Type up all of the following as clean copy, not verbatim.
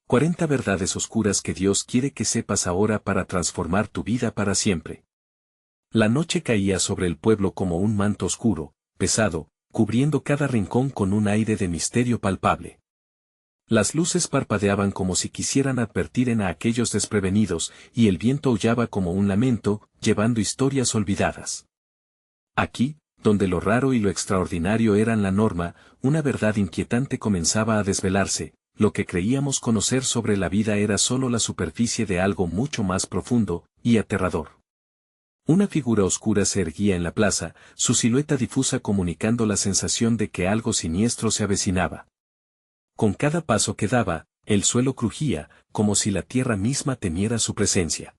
40 verdades oscuras que Dios quiere que sepas ahora para transformar tu vida para siempre. La noche caía sobre el pueblo como un manto oscuro, pesado, cubriendo cada rincón con un aire de misterio palpable. Las luces parpadeaban como si quisieran advertir a aquellos desprevenidos, y el viento aullaba como un lamento, llevando historias olvidadas. Aquí, donde lo raro y lo extraordinario eran la norma, una verdad inquietante comenzaba a desvelarse. Lo que creíamos conocer sobre la vida era solo la superficie de algo mucho más profundo y aterrador. Una figura oscura se erguía en la plaza, su silueta difusa comunicando la sensación de que algo siniestro se avecinaba. Con cada paso que daba, el suelo crujía, como si la tierra misma temiera su presencia.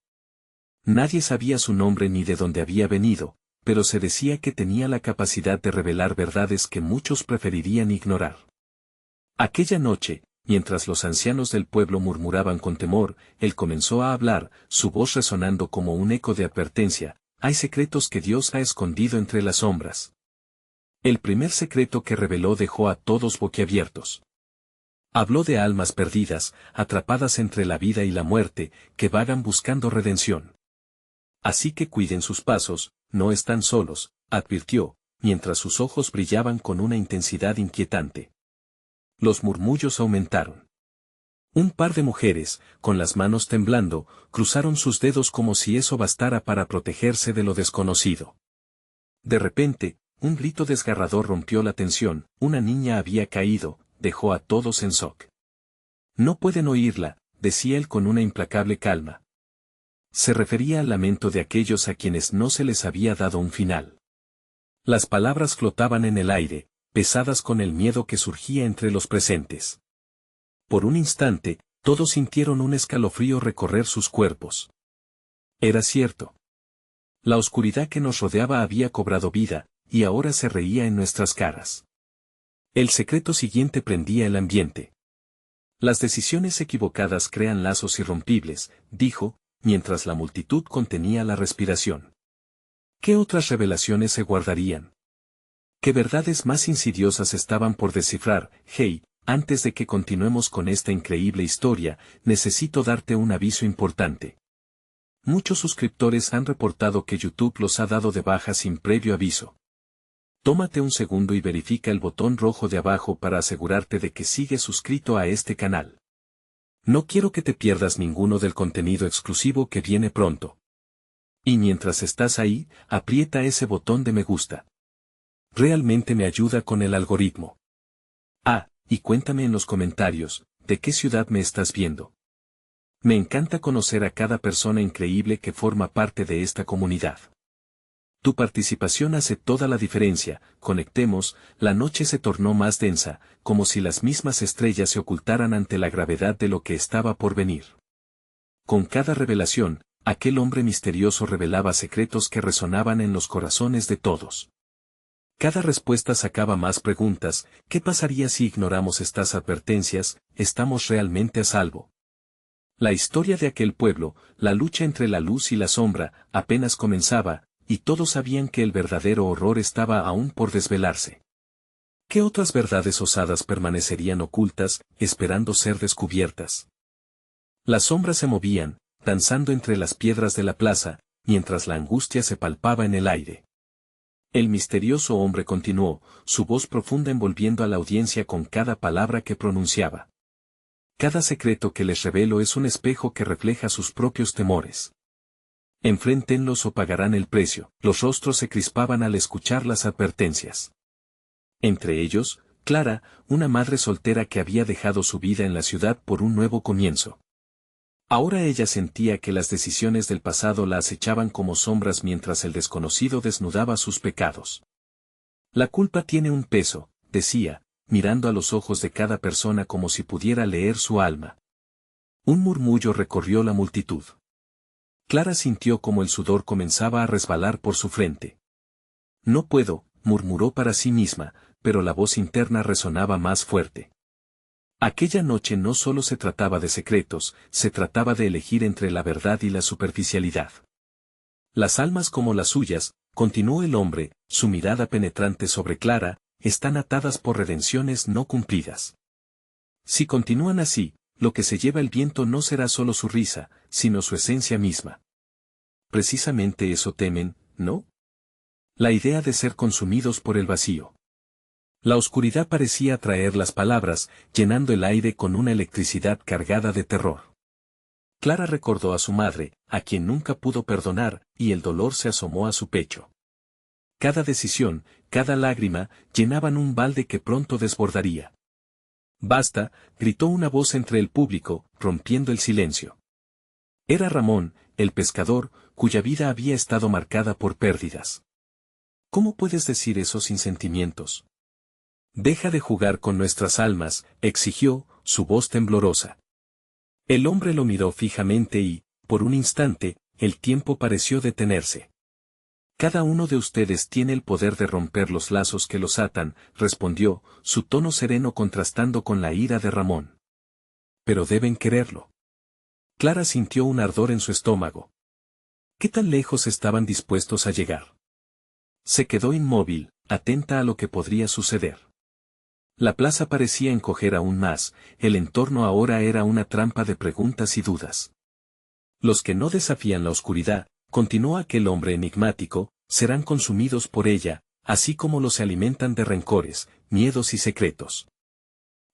Nadie sabía su nombre ni de dónde había venido, pero se decía que tenía la capacidad de revelar verdades que muchos preferirían ignorar. Aquella noche, mientras los ancianos del pueblo murmuraban con temor, él comenzó a hablar, su voz resonando como un eco de advertencia: hay secretos que Dios ha escondido entre las sombras. El primer secreto que reveló dejó a todos boquiabiertos. Habló de almas perdidas, atrapadas entre la vida y la muerte, que vagan buscando redención. Así que cuiden sus pasos, no están solos, advirtió, mientras sus ojos brillaban con una intensidad inquietante. Los murmullos aumentaron. Un par de mujeres, con las manos temblando, cruzaron sus dedos como si eso bastara para protegerse de lo desconocido. De repente, un grito desgarrador rompió la tensión: una niña había caído, dejó a todos en shock. No pueden oírla, decía él con una implacable calma. Se refería al lamento de aquellos a quienes no se les había dado un final. Las palabras flotaban en el aire, pesadas con el miedo que surgía entre los presentes. Por un instante, todos sintieron un escalofrío recorrer sus cuerpos. Era cierto. La oscuridad que nos rodeaba había cobrado vida, y ahora se reía en nuestras caras. El secreto siguiente prendía el ambiente. Las decisiones equivocadas crean lazos irrompibles, dijo, mientras la multitud contenía la respiración. ¿Qué otras revelaciones se guardarían? ¿Qué verdades más insidiosas estaban por descifrar? Hey, antes de que continuemos con esta increíble historia, necesito darte un aviso importante. Muchos suscriptores han reportado que YouTube los ha dado de baja sin previo aviso. Tómate un segundo y verifica el botón rojo de abajo para asegurarte de que sigues suscrito a este canal. No quiero que te pierdas ninguno del contenido exclusivo que viene pronto. Y mientras estás ahí, aprieta ese botón de me gusta. Realmente me ayuda con el algoritmo. Ah, y cuéntame en los comentarios, ¿de qué ciudad me estás viendo? Me encanta conocer a cada persona increíble que forma parte de esta comunidad. Tu participación hace toda la diferencia. Conectemos. La noche se tornó más densa, como si las mismas estrellas se ocultaran ante la gravedad de lo que estaba por venir. Con cada revelación, aquel hombre misterioso revelaba secretos que resonaban en los corazones de todos. Cada respuesta sacaba más preguntas: ¿qué pasaría si ignoramos estas advertencias? ¿Estamos realmente a salvo? La historia de aquel pueblo, la lucha entre la luz y la sombra, apenas comenzaba, y todos sabían que el verdadero horror estaba aún por desvelarse. ¿Qué otras verdades osadas permanecerían ocultas, esperando ser descubiertas? Las sombras se movían, danzando entre las piedras de la plaza, mientras la angustia se palpaba en el aire. El misterioso hombre continuó, su voz profunda envolviendo a la audiencia con cada palabra que pronunciaba. Cada secreto que les revelo es un espejo que refleja sus propios temores. Enfréntenlos o pagarán el precio. Los rostros se crispaban al escuchar las advertencias. Entre ellos, Clara, una madre soltera que había dejado su vida en la ciudad por un nuevo comienzo. Ahora ella sentía que las decisiones del pasado la acechaban como sombras mientras el desconocido desnudaba sus pecados. La culpa tiene un peso, decía, mirando a los ojos de cada persona como si pudiera leer su alma. Un murmullo recorrió la multitud. Clara sintió como el sudor comenzaba a resbalar por su frente. No puedo, murmuró para sí misma, pero la voz interna resonaba más fuerte. Aquella noche no solo se trataba de secretos, se trataba de elegir entre la verdad y la superficialidad. Las almas como las suyas, continuó el hombre, su mirada penetrante sobre Clara, están atadas por redenciones no cumplidas. Si continúan así, lo que se lleva el viento no será solo su risa, sino su esencia misma. Precisamente eso temen, ¿no? La idea de ser consumidos por el vacío. La oscuridad parecía atraer las palabras, llenando el aire con una electricidad cargada de terror. Clara recordó a su madre, a quien nunca pudo perdonar, y el dolor se asomó a su pecho. Cada decisión, cada lágrima, llenaban un balde que pronto desbordaría. «Basta», gritó una voz entre el público, rompiendo el silencio. Era Ramón, el pescador, cuya vida había estado marcada por pérdidas. «¿Cómo puedes decir eso sin sentimientos? Deja de jugar con nuestras almas», exigió, su voz temblorosa. El hombre lo miró fijamente y, por un instante, el tiempo pareció detenerse. «Cada uno de ustedes tiene el poder de romper los lazos que los atan», respondió, su tono sereno contrastando con la ira de Ramón. «Pero deben quererlo». Clara sintió un ardor en su estómago. ¿Qué tan lejos estaban dispuestos a llegar? Se quedó inmóvil, atenta a lo que podría suceder. La plaza parecía encoger aún más, el entorno ahora era una trampa de preguntas y dudas. Los que no desafían la oscuridad, continuó aquel hombre enigmático, serán consumidos por ella, así como los se alimentan de rencores, miedos y secretos.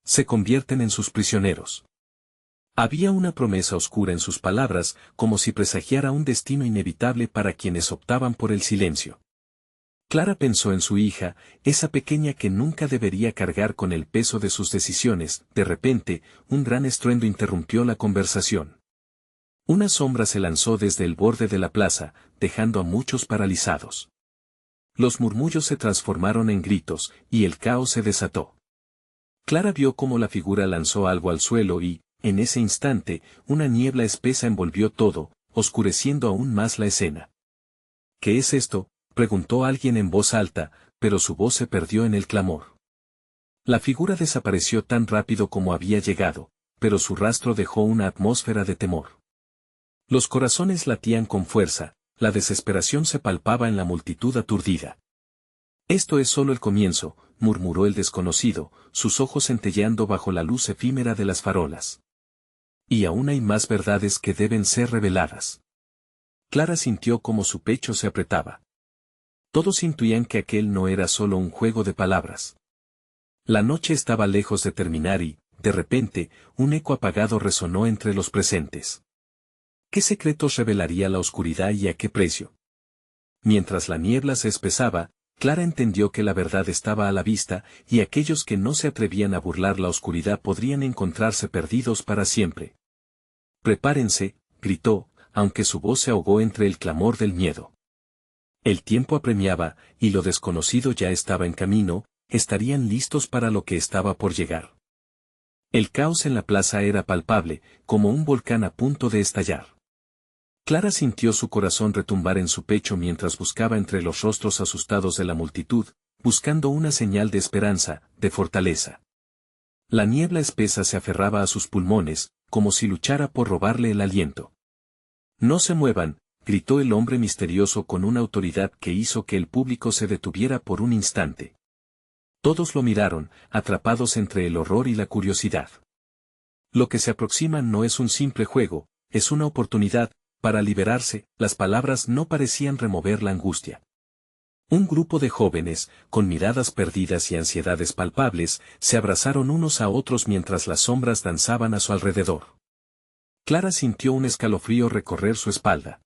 Se convierten en sus prisioneros. Había una promesa oscura en sus palabras, como si presagiara un destino inevitable para quienes optaban por el silencio. Clara pensó en su hija, esa pequeña que nunca debería cargar con el peso de sus decisiones. De repente, un gran estruendo interrumpió la conversación. Una sombra se lanzó desde el borde de la plaza, dejando a muchos paralizados. Los murmullos se transformaron en gritos, y el caos se desató. Clara vio cómo la figura lanzó algo al suelo y, en ese instante, una niebla espesa envolvió todo, oscureciendo aún más la escena. «¿Qué es esto?», preguntó alguien en voz alta, pero su voz se perdió en el clamor. La figura desapareció tan rápido como había llegado, pero su rastro dejó una atmósfera de temor. Los corazones latían con fuerza, la desesperación se palpaba en la multitud aturdida. «Esto es solo el comienzo», murmuró el desconocido, sus ojos centelleando bajo la luz efímera de las farolas. «Y aún hay más verdades que deben ser reveladas». Clara sintió como su pecho se apretaba. Todos intuían que aquel no era solo un juego de palabras. La noche estaba lejos de terminar y, de repente, un eco apagado resonó entre los presentes. ¿Qué secretos revelaría la oscuridad y a qué precio? Mientras la niebla se espesaba, Clara entendió que la verdad estaba a la vista, y aquellos que no se atrevían a burlar la oscuridad podrían encontrarse perdidos para siempre. «Prepárense», gritó, aunque su voz se ahogó entre el clamor del miedo. El tiempo apremiaba, y lo desconocido ya estaba en camino, estarían listos para lo que estaba por llegar. El caos en la plaza era palpable, como un volcán a punto de estallar. Clara sintió su corazón retumbar en su pecho mientras buscaba entre los rostros asustados de la multitud, buscando una señal de esperanza, de fortaleza. La niebla espesa se aferraba a sus pulmones, como si luchara por robarle el aliento. «No se muevan», gritó el hombre misterioso con una autoridad que hizo que el público se detuviera por un instante. Todos lo miraron, atrapados entre el horror y la curiosidad. Lo que se aproxima no es un simple juego, es una oportunidad, para liberarse. Las palabras no parecían remover la angustia. Un grupo de jóvenes, con miradas perdidas y ansiedades palpables, se abrazaron unos a otros mientras las sombras danzaban a su alrededor. Clara sintió un escalofrío recorrer su espalda.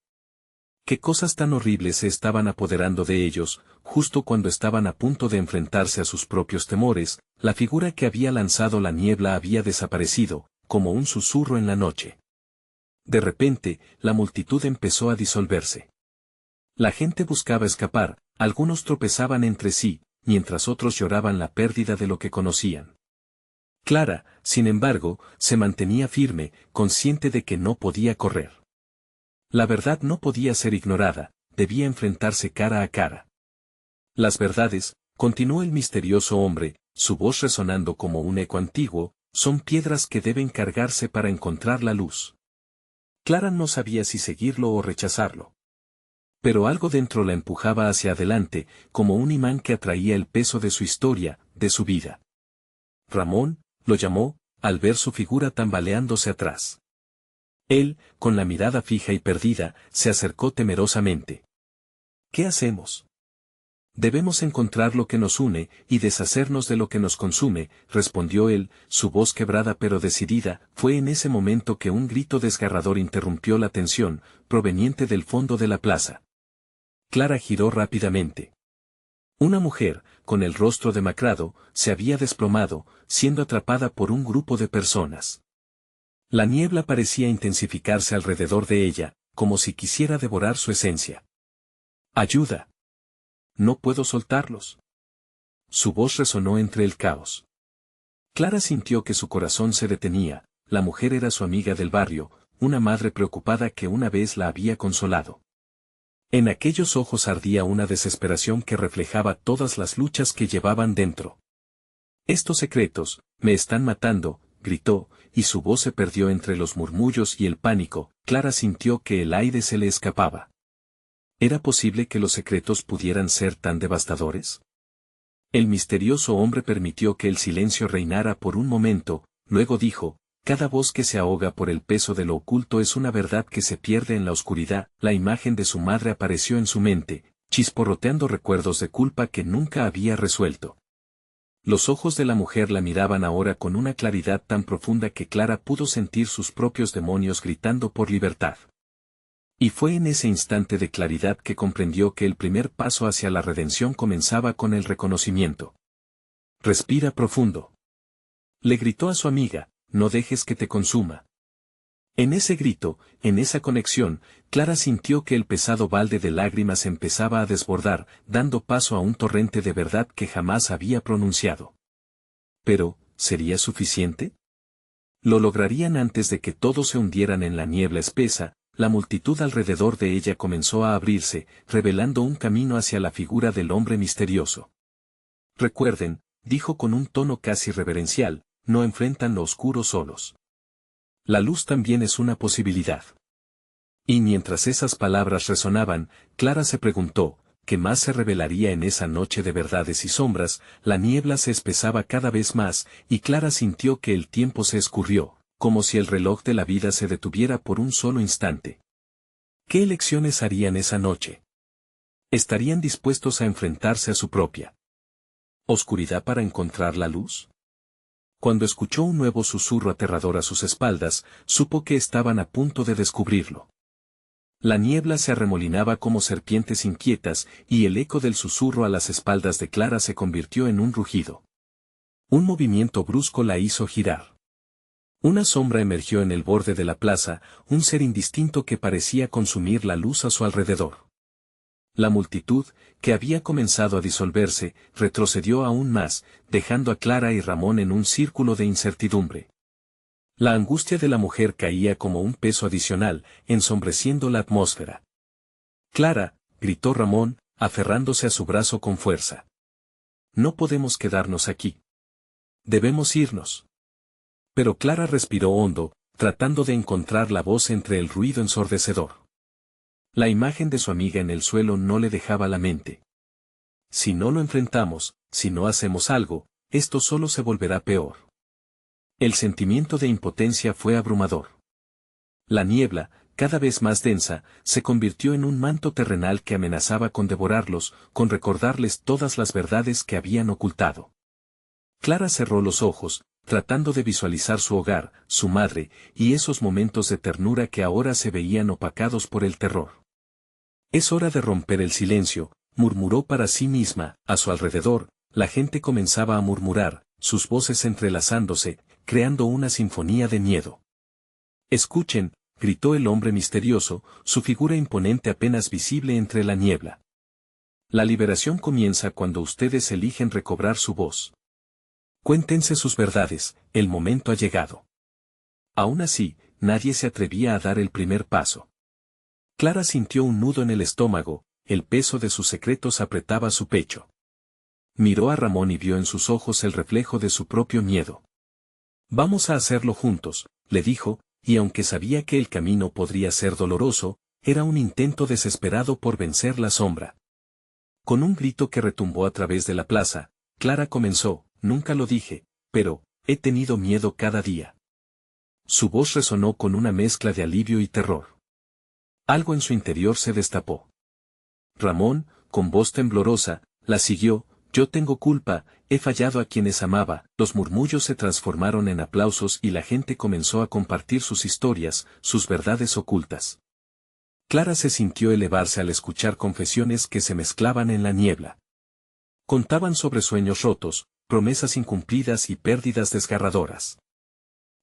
¿Qué cosas tan horribles se estaban apoderando de ellos? Justo cuando estaban a punto de enfrentarse a sus propios temores, la figura que había lanzado la niebla había desaparecido, como un susurro en la noche. De repente, la multitud empezó a disolverse. La gente buscaba escapar, algunos tropezaban entre sí, mientras otros lloraban la pérdida de lo que conocían. Clara, sin embargo, se mantenía firme, consciente de que no podía correr. La verdad no podía ser ignorada, debía enfrentarse cara a cara. Las verdades, continuó el misterioso hombre, su voz resonando como un eco antiguo, son piedras que deben cargarse para encontrar la luz. Clara no sabía si seguirlo o rechazarlo. Pero algo dentro la empujaba hacia adelante, como un imán que atraía el peso de su historia, de su vida. «Ramón», lo llamó, al ver su figura tambaleándose atrás. Él, con la mirada fija y perdida, se acercó temerosamente. ¿Qué hacemos? Debemos encontrar lo que nos une y deshacernos de lo que nos consume, respondió él, su voz quebrada pero decidida. Fue en ese momento que un grito desgarrador interrumpió la tensión, proveniente del fondo de la plaza. Clara giró rápidamente. Una mujer, con el rostro demacrado, se había desplomado, siendo atrapada por un grupo de personas. La niebla parecía intensificarse alrededor de ella, como si quisiera devorar su esencia. ¡Ayuda! No puedo soltarlos. Su voz resonó entre el caos. Clara sintió que su corazón se detenía. La mujer era su amiga del barrio, una madre preocupada que una vez la había consolado. En aquellos ojos ardía una desesperación que reflejaba todas las luchas que llevaban dentro. «Estos secretos, me están matando», gritó, y su voz se perdió entre los murmullos y el pánico. Clara sintió que el aire se le escapaba. ¿Era posible que los secretos pudieran ser tan devastadores? El misterioso hombre permitió que el silencio reinara por un momento, luego dijo: «Cada voz que se ahoga por el peso de lo oculto es una verdad que se pierde en la oscuridad». La imagen de su madre apareció en su mente, chisporroteando recuerdos de culpa que nunca había resuelto. Los ojos de la mujer la miraban ahora con una claridad tan profunda que Clara pudo sentir sus propios demonios gritando por libertad. Y fue en ese instante de claridad que comprendió que el primer paso hacia la redención comenzaba con el reconocimiento. «Respira profundo», le gritó a su amiga, «no dejes que te consuma». En ese grito, en esa conexión, Clara sintió que el pesado balde de lágrimas empezaba a desbordar, dando paso a un torrente de verdad que jamás había pronunciado. Pero, ¿sería suficiente? ¿Lo lograrían antes de que todos se hundieran en la niebla espesa? La multitud alrededor de ella comenzó a abrirse, revelando un camino hacia la figura del hombre misterioso. «Recuerden», dijo con un tono casi reverencial, «no enfrentan lo oscuro solos. La luz también es una posibilidad». Y mientras esas palabras resonaban, Clara se preguntó, ¿qué más se revelaría en esa noche de verdades y sombras? La niebla se espesaba cada vez más, y Clara sintió que el tiempo se escurrió, como si el reloj de la vida se detuviera por un solo instante. ¿Qué elecciones harían esa noche? ¿Estarían dispuestos a enfrentarse a su propia oscuridad para encontrar la luz? Cuando escuchó un nuevo susurro aterrador a sus espaldas, supo que estaban a punto de descubrirlo. La niebla se arremolinaba como serpientes inquietas, y el eco del susurro a las espaldas de Clara se convirtió en un rugido. Un movimiento brusco la hizo girar. Una sombra emergió en el borde de la plaza, un ser indistinto que parecía consumir la luz a su alrededor. La multitud, que había comenzado a disolverse, retrocedió aún más, dejando a Clara y Ramón en un círculo de incertidumbre. La angustia de la mujer caía como un peso adicional, ensombreciendo la atmósfera. «Clara», gritó Ramón, aferrándose a su brazo con fuerza. «No podemos quedarnos aquí. Debemos irnos». Pero Clara respiró hondo, tratando de encontrar la voz entre el ruido ensordecedor. La imagen de su amiga en el suelo no le dejaba la mente. Si no lo enfrentamos, si no hacemos algo, esto solo se volverá peor. El sentimiento de impotencia fue abrumador. La niebla, cada vez más densa, se convirtió en un manto terrenal que amenazaba con devorarlos, con recordarles todas las verdades que habían ocultado. Clara cerró los ojos, tratando de visualizar su hogar, su madre, y esos momentos de ternura que ahora se veían opacados por el terror. «Es hora de romper el silencio», murmuró para sí misma. A su alrededor, la gente comenzaba a murmurar, sus voces entrelazándose, creando una sinfonía de miedo. «Escuchen», gritó el hombre misterioso, su figura imponente apenas visible entre la niebla. «La liberación comienza cuando ustedes eligen recobrar su voz. Cuéntense sus verdades, el momento ha llegado». Aún así, nadie se atrevía a dar el primer paso. Clara sintió un nudo en el estómago, el peso de sus secretos apretaba su pecho. Miró a Ramón y vio en sus ojos el reflejo de su propio miedo. «Vamos a hacerlo juntos», le dijo, y aunque sabía que el camino podría ser doloroso, era un intento desesperado por vencer la sombra. Con un grito que retumbó a través de la plaza, Clara comenzó: «Nunca lo dije, pero, he tenido miedo cada día. Su voz resonó con una mezcla de alivio y terror. Algo en su interior se destapó. Ramón, con voz temblorosa, la siguió: yo tengo culpa, he fallado a quienes amaba. Los murmullos se transformaron en aplausos y la gente comenzó a compartir sus historias, sus verdades ocultas. Clara se sintió elevarse al escuchar confesiones que se mezclaban en la niebla. Contaban sobre sueños rotos, promesas incumplidas y pérdidas desgarradoras.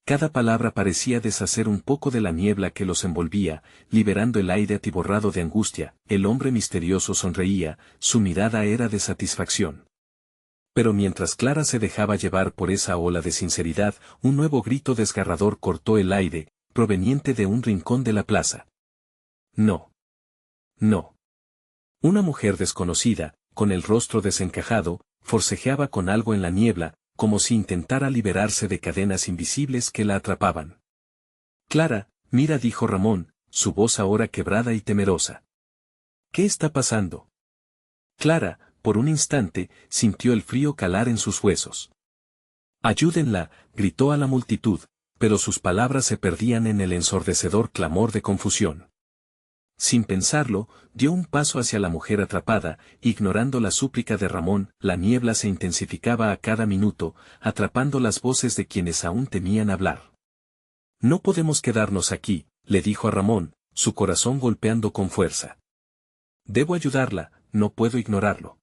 Cada palabra parecía deshacer un poco de la niebla que los envolvía, liberando el aire atiborrado de angustia. El hombre misterioso sonreía, su mirada era de satisfacción. Pero mientras Clara se dejaba llevar por esa ola de sinceridad, un nuevo grito desgarrador cortó el aire, proveniente de un rincón de la plaza. No. No. Una mujer desconocida, con el rostro desencajado, forcejeaba con algo en la niebla, como si intentara liberarse de cadenas invisibles que la atrapaban. Clara, mira, dijo Ramón, su voz ahora quebrada y temerosa. ¿Qué está pasando? Clara, por un instante, sintió el frío calar en sus huesos. Ayúdenla, gritó a la multitud, pero sus palabras se perdían en el ensordecedor clamor de confusión. Sin pensarlo, dio un paso hacia la mujer atrapada, ignorando la súplica de Ramón. La niebla se intensificaba a cada minuto, atrapando las voces de quienes aún temían hablar. No podemos quedarnos aquí, le dijo a Ramón, su corazón golpeando con fuerza. Debo ayudarla, no puedo ignorarlo.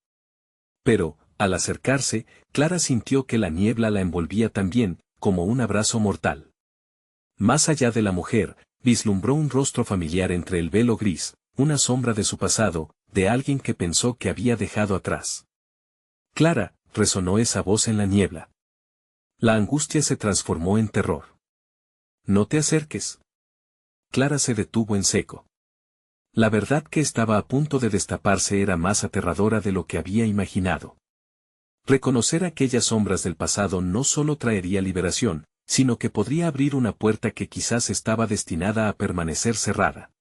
Pero, al acercarse, Clara sintió que la niebla la envolvía también, como un abrazo mortal. Más allá de la mujer, vislumbró un rostro familiar entre el velo gris, una sombra de su pasado, de alguien que pensó que había dejado atrás. Clara, resonó esa voz en la niebla. La angustia se transformó en terror. No te acerques. Clara se detuvo en seco. La verdad que estaba a punto de destaparse era más aterradora de lo que había imaginado. Reconocer aquellas sombras del pasado no solo traería liberación, sino que podría abrir una puerta que quizás estaba destinada a permanecer cerrada.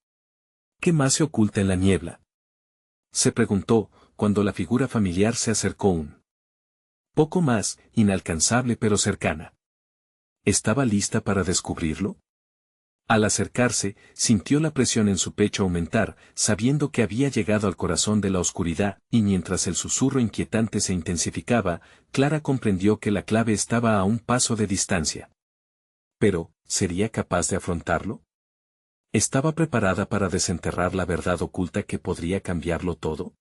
¿Qué más se oculta en la niebla?, se preguntó, cuando la figura familiar se acercó un poco más, inalcanzable pero cercana. ¿Estaba lista para descubrirlo? Al acercarse, sintió la presión en su pecho aumentar, sabiendo que había llegado al corazón de la oscuridad, y mientras el susurro inquietante se intensificaba, Clara comprendió que la clave estaba a un paso de distancia. Pero, ¿sería capaz de afrontarlo? ¿Estaba preparada para desenterrar la verdad oculta que podría cambiarlo todo?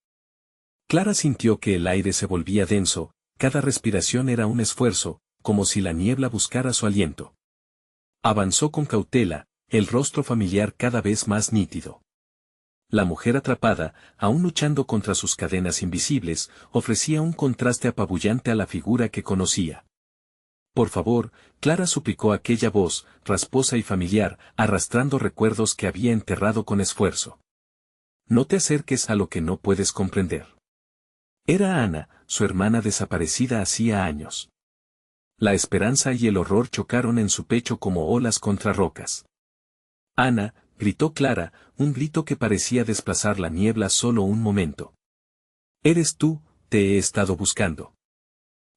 Clara sintió que el aire se volvía denso, cada respiración era un esfuerzo, como si la niebla buscara su aliento. Avanzó con cautela, el rostro familiar cada vez más nítido. La mujer atrapada, aún luchando contra sus cadenas invisibles, ofrecía un contraste apabullante a la figura que conocía. Por favor, Clara suplicó aquella voz, rasposa y familiar, arrastrando recuerdos que había enterrado con esfuerzo. No te acerques a lo que no puedes comprender. Era Ana, su hermana desaparecida hacía años. La esperanza y el horror chocaron en su pecho como olas contra rocas. Ana, gritó Clara, un grito que parecía desplazar la niebla solo un momento. Eres tú, te he estado buscando.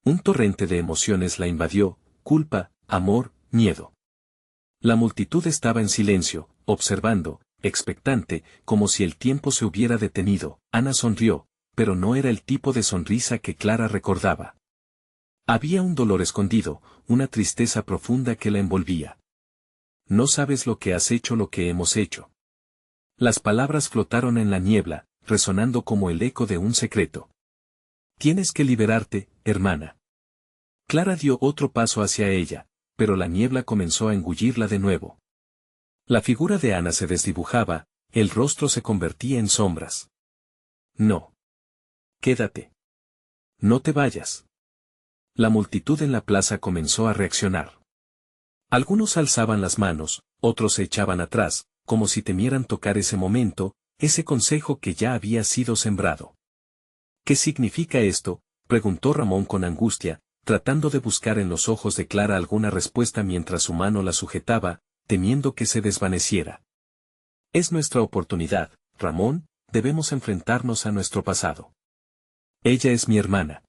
Un torrente de emociones la invadió, culpa, amor, miedo. La multitud estaba en silencio, observando, expectante, como si el tiempo se hubiera detenido. Ana sonrió, pero no era el tipo de sonrisa que Clara recordaba. Había un dolor escondido, una tristeza profunda que la envolvía. No sabes lo que has hecho, lo que hemos hecho. Las palabras flotaron en la niebla, resonando como el eco de un secreto. Tienes que liberarte, hermana. Clara dio otro paso hacia ella, pero la niebla comenzó a engullirla de nuevo. La figura de Ana se desdibujaba, el rostro se convertía en sombras. No. Quédate. No te vayas. La multitud en la plaza comenzó a reaccionar. Algunos alzaban las manos, otros se echaban atrás, como si temieran tocar ese momento, ese consejo que ya había sido sembrado. ¿Qué significa esto?, preguntó Ramón con angustia, tratando de buscar en los ojos de Clara alguna respuesta mientras su mano la sujetaba, temiendo que se desvaneciera. Es nuestra oportunidad, Ramón, debemos enfrentarnos a nuestro pasado. Ella es mi hermana.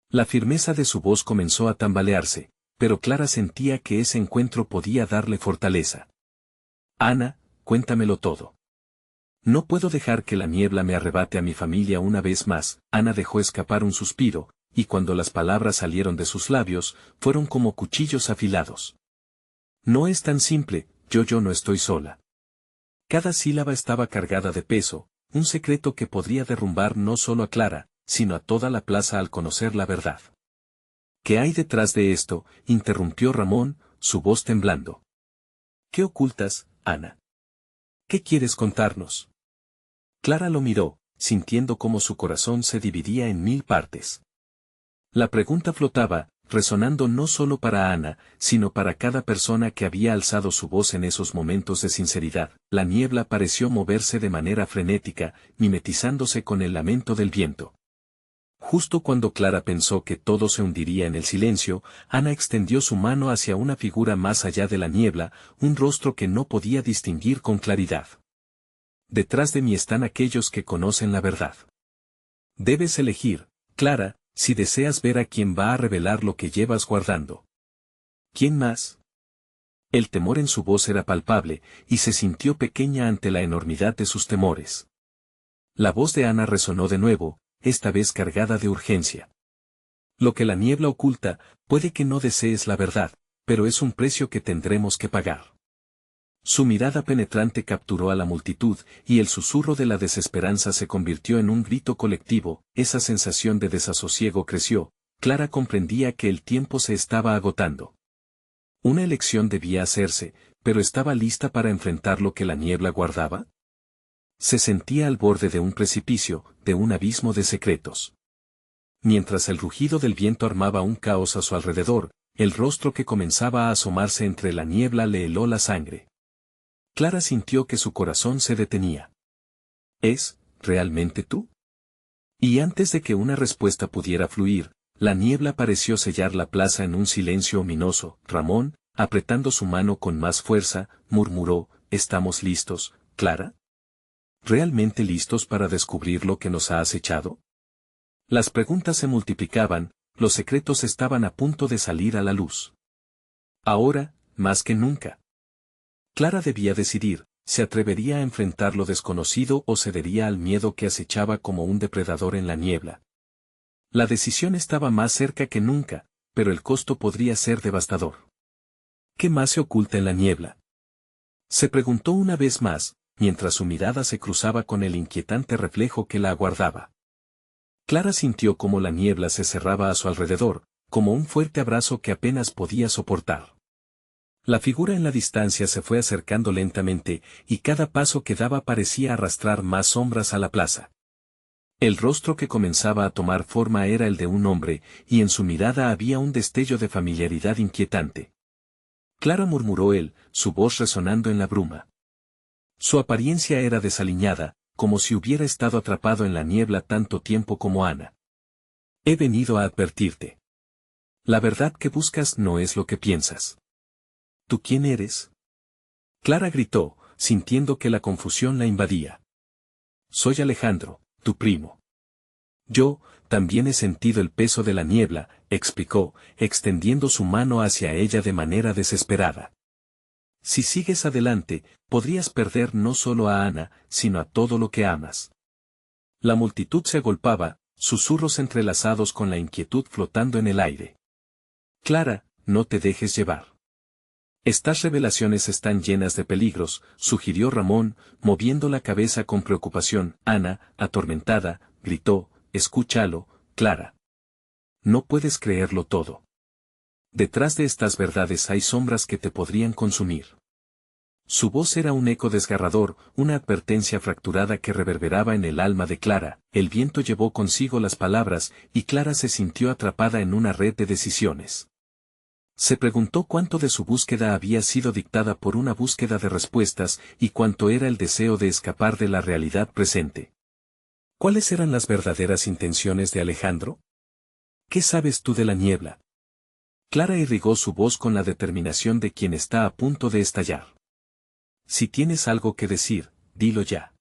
La firmeza de su voz comenzó a tambalearse, pero Clara sentía que ese encuentro podía darle fortaleza. Ana, cuéntamelo todo. No puedo dejar que la niebla me arrebate a mi familia una vez más. Ana dejó escapar un suspiro, y cuando las palabras salieron de sus labios, fueron como cuchillos afilados. No es tan simple, yo no estoy sola. Cada sílaba estaba cargada de peso, un secreto que podría derrumbar no solo a Clara, sino a toda la plaza al conocer la verdad. ¿Qué hay detrás de esto?, interrumpió Ramón, su voz temblando. ¿Qué ocultas, Ana? ¿Qué quieres contarnos? Clara lo miró, sintiendo cómo su corazón se dividía en 1000 partes. La pregunta flotaba, resonando no solo para Ana, sino para cada persona que había alzado su voz en esos momentos de sinceridad. La niebla pareció moverse de manera frenética, mimetizándose con el lamento del viento. Justo cuando Clara pensó que todo se hundiría en el silencio, Ana extendió su mano hacia una figura más allá de la niebla, un rostro que no podía distinguir con claridad. Detrás de mí están aquellos que conocen la verdad. Debes elegir, Clara, si deseas ver a quien va a revelar lo que llevas guardando. ¿Quién más? El temor en su voz era palpable, y se sintió pequeña ante la enormidad de sus temores. La voz de Ana resonó de nuevo, esta vez cargada de urgencia. Lo que la niebla oculta, puede que no desees la verdad, pero es un precio que tendremos que pagar. Su mirada penetrante capturó a la multitud, y el susurro de la desesperanza se convirtió en un grito colectivo. Esa sensación de desasosiego creció. Clara comprendía que el tiempo se estaba agotando. Una elección debía hacerse, pero ¿estaba lista para enfrentar lo que la niebla guardaba? Se sentía al borde de un precipicio, de un abismo de secretos. Mientras el rugido del viento armaba un caos a su alrededor, el rostro que comenzaba a asomarse entre la niebla le heló la sangre. Clara sintió que su corazón se detenía. ¿Es, realmente tú? Y antes de que una respuesta pudiera fluir, la niebla pareció sellar la plaza en un silencio ominoso. Ramón, apretando su mano con más fuerza, murmuró, ¿estamos listos, Clara? ¿Realmente listos para descubrir lo que nos ha acechado? Las preguntas se multiplicaban, los secretos estaban a punto de salir a la luz. Ahora, más que nunca. Clara debía decidir, ¿se atrevería a enfrentar lo desconocido o cedería al miedo que acechaba como un depredador en la niebla? La decisión estaba más cerca que nunca, pero el costo podría ser devastador. ¿Qué más se oculta en la niebla? Se preguntó una vez más, mientras su mirada se cruzaba con el inquietante reflejo que la aguardaba. Clara sintió cómo la niebla se cerraba a su alrededor, como un fuerte abrazo que apenas podía soportar. La figura en la distancia se fue acercando lentamente, y cada paso que daba parecía arrastrar más sombras a la plaza. El rostro que comenzaba a tomar forma era el de un hombre, y en su mirada había un destello de familiaridad inquietante. Clara, murmuró él, su voz resonando en la bruma. Su apariencia era desaliñada, como si hubiera estado atrapado en la niebla tanto tiempo como Ana. He venido a advertirte. La verdad que buscas no es lo que piensas. ¿Tú quién eres? Clara gritó, sintiendo que la confusión la invadía. Soy Alejandro, tu primo. Yo, también he sentido el peso de la niebla, explicó, extendiendo su mano hacia ella de manera desesperada. Si sigues adelante, podrías perder no solo a Ana, sino a todo lo que amas. La multitud se agolpaba, susurros entrelazados con la inquietud flotando en el aire. Clara, no te dejes llevar. Estas revelaciones están llenas de peligros, sugirió Ramón, moviendo la cabeza con preocupación. Ana, atormentada, gritó, escúchalo, Clara. No puedes creerlo todo. Detrás de estas verdades hay sombras que te podrían consumir. Su voz era un eco desgarrador, una advertencia fracturada que reverberaba en el alma de Clara. El viento llevó consigo las palabras, y Clara se sintió atrapada en una red de decisiones. Se preguntó cuánto de su búsqueda había sido dictada por una búsqueda de respuestas y cuánto era el deseo de escapar de la realidad presente. ¿Cuáles eran las verdaderas intenciones de Alejandro? ¿Qué sabes tú de la niebla? Clara irrigó su voz con la determinación de quien está a punto de estallar. Si tienes algo que decir, dilo ya.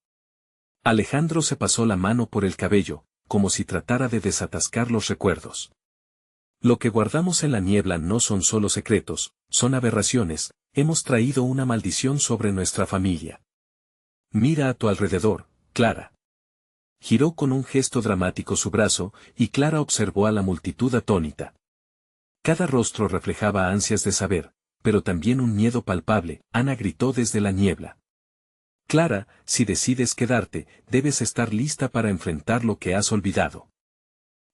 Alejandro se pasó la mano por el cabello, como si tratara de desatascar los recuerdos. Lo que guardamos en la niebla no son solo secretos, son aberraciones, hemos traído una maldición sobre nuestra familia. Mira a tu alrededor, Clara. Giró con un gesto dramático su brazo, y Clara observó a la multitud atónita. Cada rostro reflejaba ansias de saber, pero también un miedo palpable. Ana gritó desde la niebla. Clara, si decides quedarte, debes estar lista para enfrentar lo que has olvidado.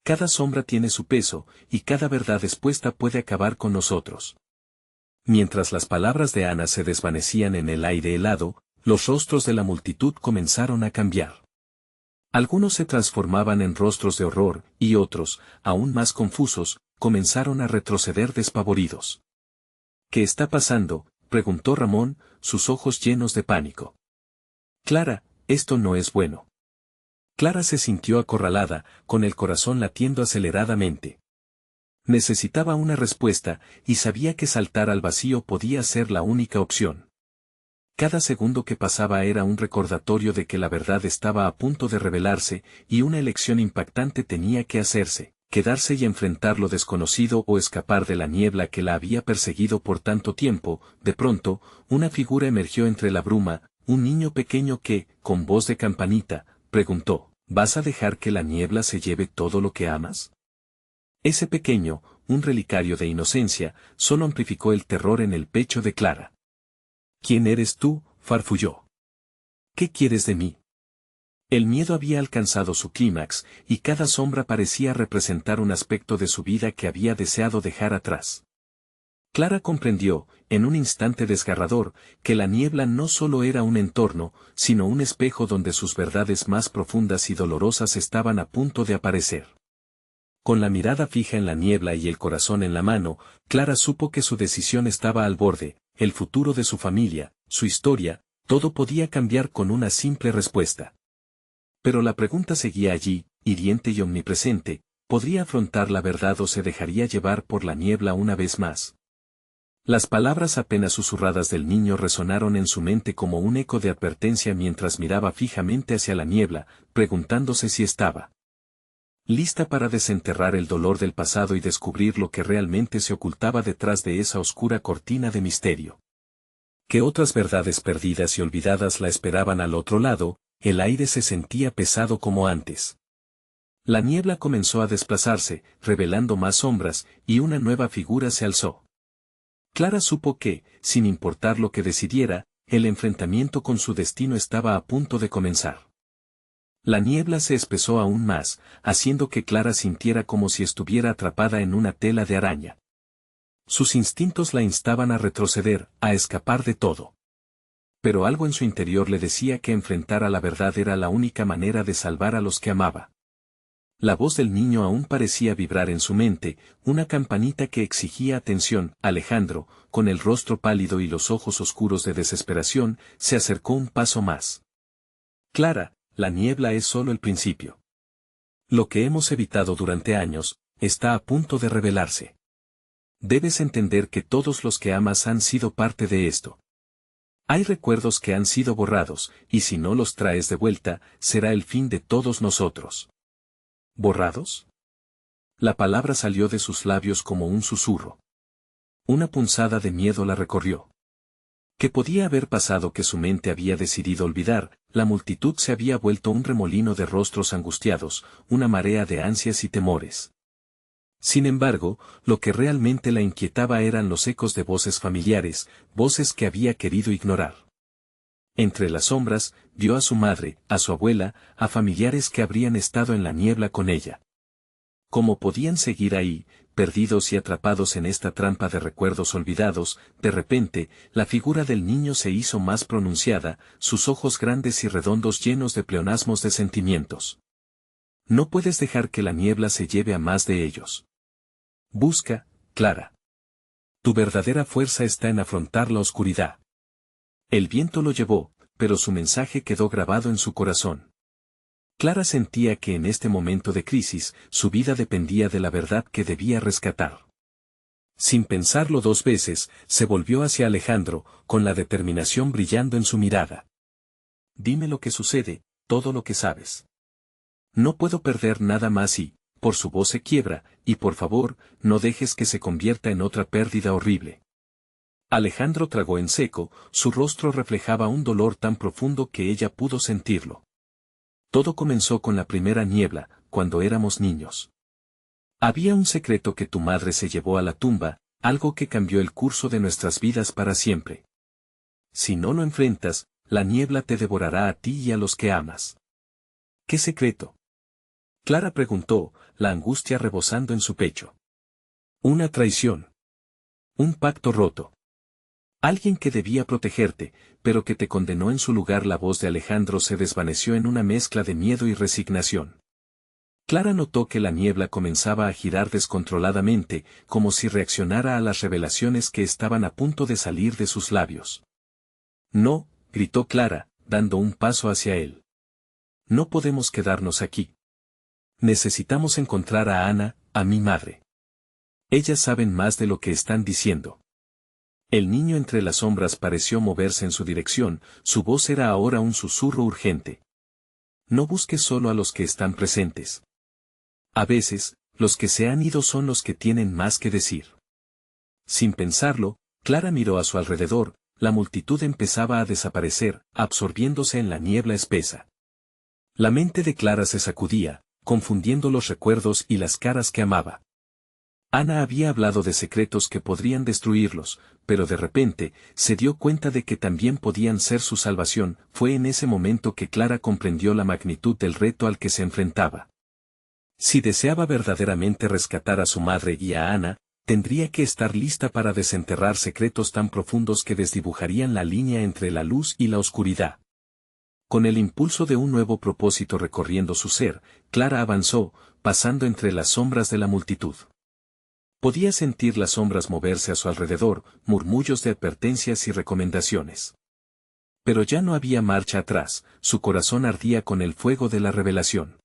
Cada sombra tiene su peso, y cada verdad expuesta puede acabar con nosotros. Mientras las palabras de Ana se desvanecían en el aire helado, los rostros de la multitud comenzaron a cambiar. Algunos se transformaban en rostros de horror, y otros, aún más confusos, comenzaron a retroceder despavoridos. ¿Qué está pasando?, preguntó Ramón, sus ojos llenos de pánico. Clara, esto no es bueno. Clara se sintió acorralada, con el corazón latiendo aceleradamente. Necesitaba una respuesta, y sabía que saltar al vacío podía ser la única opción. Cada segundo que pasaba era un recordatorio de que la verdad estaba a punto de revelarse, y una elección impactante tenía que hacerse: quedarse y enfrentar lo desconocido o escapar de la niebla que la había perseguido por tanto tiempo. De pronto, una figura emergió entre la bruma, un niño pequeño que, con voz de campanita, preguntó: ¿vas a dejar que la niebla se lleve todo lo que amas? Ese pequeño, un relicario de inocencia, solo amplificó el terror en el pecho de Clara. ¿Quién eres tú?, farfulló. ¿Qué quieres de mí? El miedo había alcanzado su clímax, y cada sombra parecía representar un aspecto de su vida que había deseado dejar atrás. Clara comprendió, en un instante desgarrador, que la niebla no solo era un entorno, sino un espejo donde sus verdades más profundas y dolorosas estaban a punto de aparecer. Con la mirada fija en la niebla y el corazón en la mano, Clara supo que su decisión estaba al borde: el futuro de su familia, su historia, todo podía cambiar con una simple respuesta. Pero la pregunta seguía allí, hiriente y omnipresente: ¿podría afrontar la verdad o se dejaría llevar por la niebla una vez más? Las palabras apenas susurradas del niño resonaron en su mente como un eco de advertencia mientras miraba fijamente hacia la niebla, preguntándose si estaba lista para desenterrar el dolor del pasado y descubrir lo que realmente se ocultaba detrás de esa oscura cortina de misterio. ¿Qué otras verdades perdidas y olvidadas la esperaban al otro lado? El aire se sentía pesado como antes. La niebla comenzó a desplazarse, revelando más sombras, y una nueva figura se alzó. Clara supo que, sin importar lo que decidiera, el enfrentamiento con su destino estaba a punto de comenzar. La niebla se espesó aún más, haciendo que Clara sintiera como si estuviera atrapada en una tela de araña. Sus instintos la instaban a retroceder, a escapar de todo. Pero algo en su interior le decía que enfrentar a la verdad era la única manera de salvar a los que amaba. La voz del niño aún parecía vibrar en su mente, una campanita que exigía atención. Alejandro, con el rostro pálido y los ojos oscuros de desesperación, se acercó un paso más. Clara, la niebla es solo el principio. Lo que hemos evitado durante años, está a punto de revelarse. Debes entender que todos los que amas han sido parte de esto. Hay recuerdos que han sido borrados, y si no los traes de vuelta, será el fin de todos nosotros. ¿Borrados? La palabra salió de sus labios como un susurro. Una punzada de miedo la recorrió. ¿Qué podía haber pasado que su mente había decidido olvidar? La multitud se había vuelto un remolino de rostros angustiados, una marea de ansias y temores. Sin embargo, lo que realmente la inquietaba eran los ecos de voces familiares, voces que había querido ignorar. Entre las sombras, vio a su madre, a su abuela, a familiares que habrían estado en la niebla con ella. ¿Cómo podían seguir ahí, perdidos y atrapados en esta trampa de recuerdos olvidados? De repente, la figura del niño se hizo más pronunciada, sus ojos grandes y redondos llenos de pleonasmos de sentimientos. No puedes dejar que la niebla se lleve a más de ellos. Busca, Clara. Tu verdadera fuerza está en afrontar la oscuridad. El viento lo llevó, pero su mensaje quedó grabado en su corazón. Clara sentía que en este momento de crisis, su vida dependía de la verdad que debía rescatar. Sin pensarlo dos veces, se volvió hacia Alejandro, con la determinación brillando en su mirada. Dime lo que sucede, todo lo que sabes. No puedo perder nada más y, por su voz se quiebra, y por favor, no dejes que se convierta en otra pérdida horrible. Alejandro tragó en seco, su rostro reflejaba un dolor tan profundo que ella pudo sentirlo. Todo comenzó con la primera niebla, cuando éramos niños. Había un secreto que tu madre se llevó a la tumba, algo que cambió el curso de nuestras vidas para siempre. Si no lo enfrentas, la niebla te devorará a ti y a los que amas. ¿Qué secreto? Clara preguntó, la angustia rebosando en su pecho. Una traición. Un pacto roto. Alguien que debía protegerte, pero que te condenó en su lugar. La voz de Alejandro se desvaneció en una mezcla de miedo y resignación. Clara notó que la niebla comenzaba a girar descontroladamente, como si reaccionara a las revelaciones que estaban a punto de salir de sus labios. No, gritó Clara, dando un paso hacia él. No podemos quedarnos aquí. Necesitamos encontrar a Ana, a mi madre. Ellas saben más de lo que están diciendo. El niño entre las sombras pareció moverse en su dirección, su voz era ahora un susurro urgente. No busques solo a los que están presentes. A veces, los que se han ido son los que tienen más que decir. Sin pensarlo, Clara miró a su alrededor, la multitud empezaba a desaparecer, absorbiéndose en la niebla espesa. La mente de Clara se sacudía, confundiendo los recuerdos y las caras que amaba. Ana había hablado de secretos que podrían destruirlos, pero de repente, se dio cuenta de que también podían ser su salvación. Fue en ese momento que Clara comprendió la magnitud del reto al que se enfrentaba. Si deseaba verdaderamente rescatar a su madre y a Ana, tendría que estar lista para desenterrar secretos tan profundos que desdibujarían la línea entre la luz y la oscuridad. Con el impulso de un nuevo propósito recorriendo su ser, Clara avanzó, pasando entre las sombras de la multitud. Podía sentir las sombras moverse a su alrededor, murmullos de advertencias y recomendaciones. Pero ya no había marcha atrás, su corazón ardía con el fuego de la revelación.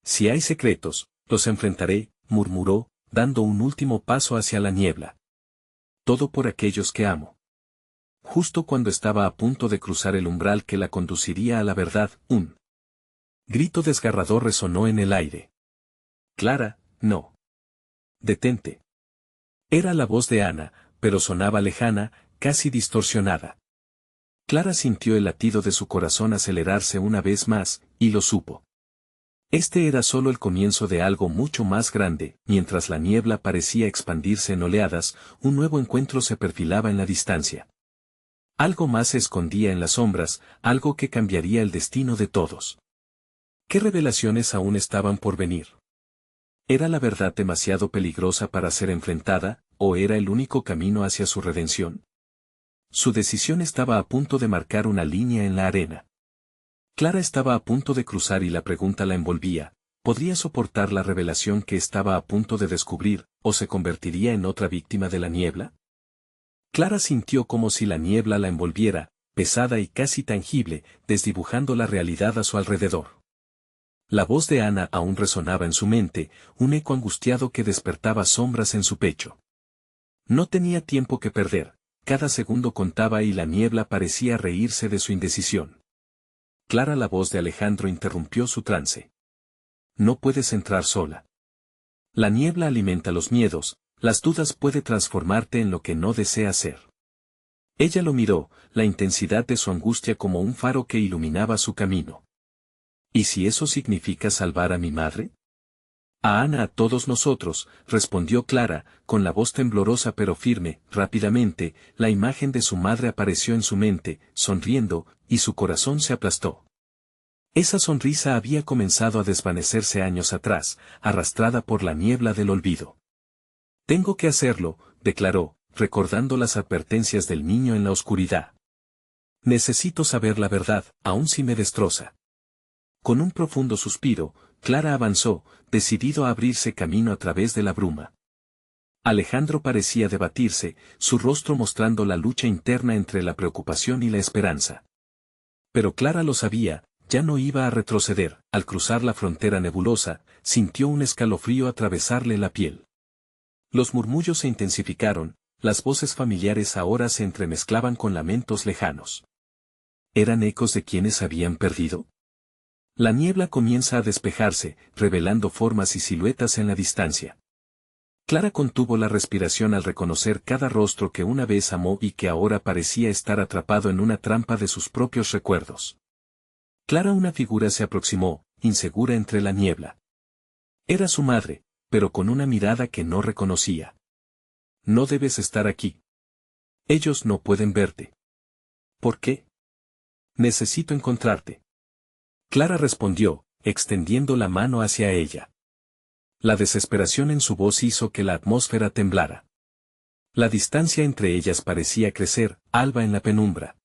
Si hay secretos, los enfrentaré, murmuró, dando un último paso hacia la niebla. Todo por aquellos que amo. Justo cuando estaba a punto de cruzar el umbral que la conduciría a la verdad, un grito desgarrador resonó en el aire. Clara, no. Detente. Era la voz de Ana, pero sonaba lejana, casi distorsionada. Clara sintió el latido de su corazón acelerarse una vez más, y lo supo. Este era solo el comienzo de algo mucho más grande. Mientras la niebla parecía expandirse en oleadas, un nuevo encuentro se perfilaba en la distancia. Algo más se escondía en las sombras, algo que cambiaría el destino de todos. ¿Qué revelaciones aún estaban por venir? ¿Era la verdad demasiado peligrosa para ser enfrentada, o era el único camino hacia su redención? Su decisión estaba a punto de marcar una línea en la arena. Clara estaba a punto de cruzar y la pregunta la envolvía: ¿podría soportar la revelación que estaba a punto de descubrir, o se convertiría en otra víctima de la niebla? Clara sintió como si la niebla la envolviera, pesada y casi tangible, desdibujando la realidad a su alrededor. La voz de Ana aún resonaba en su mente, un eco angustiado que despertaba sombras en su pecho. No tenía tiempo que perder, cada segundo contaba y la niebla parecía reírse de su indecisión. Clara, la voz de Alejandro interrumpió su trance. No puedes entrar sola. La niebla alimenta los miedos, las dudas puede transformarte en lo que no deseas ser. Ella lo miró, la intensidad de su angustia como un faro que iluminaba su camino. ¿Y si eso significa salvar a mi madre? A Ana, a todos nosotros, respondió Clara, con la voz temblorosa pero firme. Rápidamente, la imagen de su madre apareció en su mente, sonriendo, y su corazón se aplastó. Esa sonrisa había comenzado a desvanecerse años atrás, arrastrada por la niebla del olvido. Tengo que hacerlo, declaró, recordando las advertencias del niño en la oscuridad. Necesito saber la verdad, aun si me destroza. Con un profundo suspiro, Clara avanzó, decidido a abrirse camino a través de la bruma. Alejandro parecía debatirse, su rostro mostrando la lucha interna entre la preocupación y la esperanza. Pero Clara lo sabía, ya no iba a retroceder. Al cruzar la frontera nebulosa, sintió un escalofrío atravesarle la piel. Los murmullos se intensificaron, las voces familiares ahora se entremezclaban con lamentos lejanos. ¿Eran ecos de quienes habían perdido? La niebla comienza a despejarse, revelando formas y siluetas en la distancia. Clara contuvo la respiración al reconocer cada rostro que una vez amó y que ahora parecía estar atrapado en una trampa de sus propios recuerdos. Clara, una figura se aproximó, insegura entre la niebla. Era su madre, pero con una mirada que no reconocía. No debes estar aquí. Ellos no pueden verte. ¿Por qué? Necesito encontrarte. Clara respondió, extendiendo la mano hacia ella. La desesperación en su voz hizo que la atmósfera temblara. La distancia entre ellas parecía crecer, alba en la penumbra.